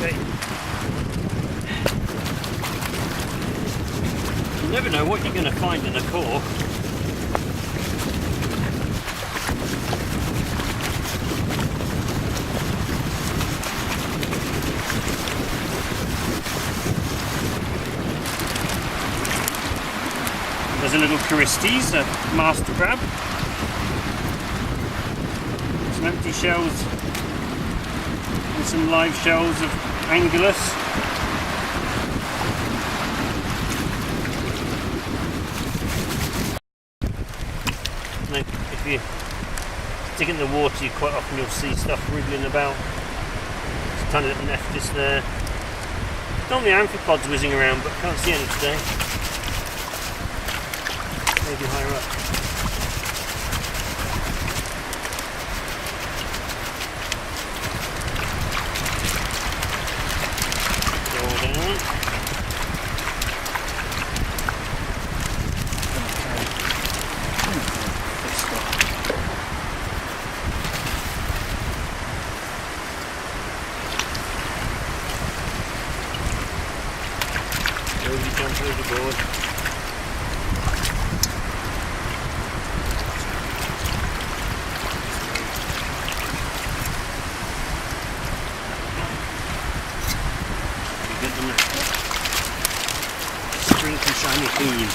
Okay. You never know what you're going to find in a core. There's a little Charistes, a master crab. Some empty shells and some live shells of Angulus. And if you stick it in the water, quite often you'll see stuff wriggling about. There's a tiny little nephis there. Normally amphipods whizzing around, but can't see any today. Maybe higher up. Go down. Slowly jump overboard. Good on the string and shiny clean.